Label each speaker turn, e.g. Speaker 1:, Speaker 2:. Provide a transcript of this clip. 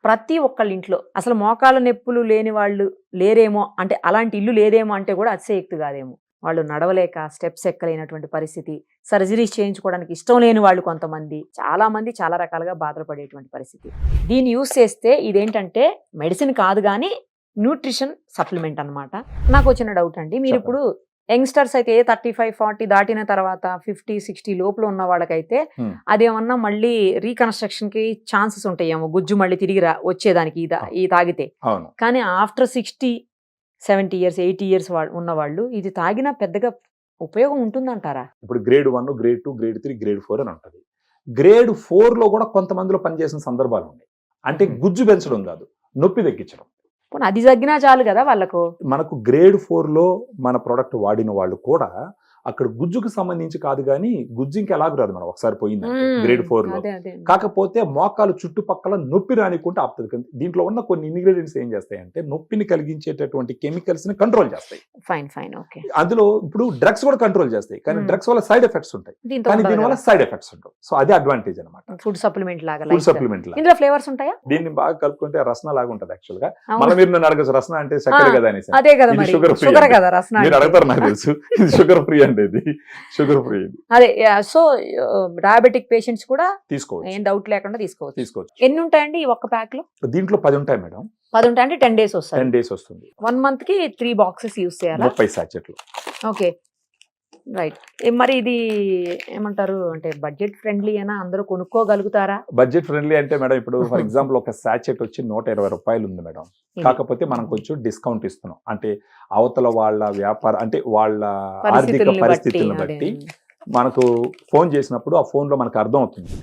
Speaker 1: ప్రతి ఒక్కళ్ళ ఇంట్లో అసలు మోకాళ్ళ నొప్పులు లేని వాళ్ళు లేరేమో అంటే అలాంటి ఇల్లు లేదేమో అంటే కూడా అతిశయోక్తి కాదేమో. వాళ్ళు నడవలేక స్టెప్స్ ఎక్కలేనటువంటి పరిస్థితి, సర్జరీస్ చేయించుకోవడానికి ఇష్టం లేని వాళ్ళు కొంతమంది, చాలా మంది చాలా రకాలుగా బాధలు పడేటువంటి పరిస్థితి. దీన్ని యూస్ చేస్తే ఇదేంటంటే మెడిసిన్ కాదు కానీ న్యూట్రిషన్ సప్లిమెంట్ అన్నమాట. నాకు వచ్చిన డౌట్ అండి, మీరు ఇప్పుడు యంగ్స్టర్స్ అయితే 35-40 దాటిన తర్వాత 50-60 లోపల ఉన్న వాళ్ళకైతే అదేమన్నా మళ్ళీ రీకన్స్ట్రక్షన్ కి ఛాన్సెస్ ఉంటాయేమో, గుజ్జు మళ్ళీ తిరిగి వచ్చేదానికి ఈ తాగితే. కానీ ఆఫ్టర్ 60-70 ఇయర్స్ 80 ఇయర్స్ ఉన్న వాళ్ళు ఇది తాగినా పెద్దగా ఉపయోగం ఉంటుందంటారా?
Speaker 2: ఇప్పుడు గ్రేడ్ 1, గ్రేడ్ 2, గ్రేడ్ 3, గ్రేడ్ 4 అని ఉంటుంది. గ్రేడ్ 4 లో కూడా కొంతమందిలో పనిచేసిన సందర్భాలు ఉన్నాయి. అంటే గుజ్జు పెంచడం కాదు, నొప్పి తగ్గించడం.
Speaker 1: అది తగ్గినా చాలు కదా వాళ్ళకు.
Speaker 2: మనకు గ్రేడ్ 4 లో మన ప్రోడక్ట్ వాడిన వాళ్ళు కూడా అక్కడ గుజ్జుకు సంబంధించి కాదు కానీ గుజ్జు ఇంకా ఎలాగ రాదు మనం ఒకసారి పోయింది గ్రేడ్ 4 లో. కాకపోతే మోకాలు చుట్టుపక్కల నొప్పి రానికుంటే ఆపుతుంది. దీంట్లో ఉన్న కొన్ని ఇంగ్రీడియంట్స్ ఏం చేస్తాయంటే నొప్పిని కలిగించేటటువంటి కెమికల్స్ ని కంట్రోల్ చేస్తాయి. అందులో ఇప్పుడు డ్రగ్స్ కూడా కంట్రోల్ చేస్తాయి, కానీ డ్రగ్స్ వల్ల సైడ్ ఎఫెక్ట్స్ ఉంటాయి, కానీ దీని వల్ల సైడ్ ఎఫెక్ట్స్ ఉండవు. సో అదే అడ్వాంటేజ్ అనమాట.
Speaker 1: ఫుడ్ సప్లిమెంట్ లాగా.
Speaker 2: ఫుడ్ సప్లిమెంట్ లాగా
Speaker 1: ఇందులో ఫ్లేవర్స్ ఉంటాయా?
Speaker 2: దీన్ని బాగా కలుపుకుంటే రసన లాగా ఉంటుంది యాక్చువల్ గా. మళ్ళీ మీరు నన్ను అడగచ్చు రసన అంటే చక్కెర కదా అనేసి.
Speaker 1: అదే కదా,
Speaker 2: షుగర్ ఫ్రీ కదా రసన. మీరు అడుగుతారు, నాకు తెలుసు ఇది షుగర్ ఫ్రీ అంటే. ఇది షుగర్ ఫ్రీ.
Speaker 1: అదే, సో డయాబెటిక్ పేషెంట్స్ కూడా
Speaker 2: తీసుకోవచ్చు,
Speaker 1: ఏం డౌట్ లేకుండా తీసుకోవచ్చు. ఎన్ని ఉంటాయండి ఈ ఒక్క ప్యాక్ లో?
Speaker 2: దీంట్లో 10 ఉంటాయి మేడం.
Speaker 1: 10 ఉంటాయి అంటే 10 days వస్తాయి.
Speaker 2: 10 days వస్తుంది.
Speaker 1: 1 month కి 3 boxes యూస్ చేయాలా?
Speaker 2: 30 సాచెట్లు.
Speaker 1: Okay, right. మరి ఇది ఏమంటారు అంటే బడ్జెట్ ఫ్రెండ్లీ అయినా అందరూ కొనుక్కోగలుగుతారా?
Speaker 2: బడ్జెట్ ఫ్రెండ్లీ అంటే మేడం ఇప్పుడు ఫర్ ఎగ్జాంపుల్ ఒక సాచెట్ వచ్చి 120 రూపాయలు ఉంది మేడం. కాకపోతే మనం కొంచెం డిస్కౌంట్ ఇస్తున్నాం. అంటే అవతల వాళ్ళ వ్యాపార అంటే వాళ్ళ ఆర్థిక పరిస్థితులను బట్టి మనకు ఫోన్ చేసినప్పుడు ఆ ఫోన్ లో మనకు అర్థం అవుతుంది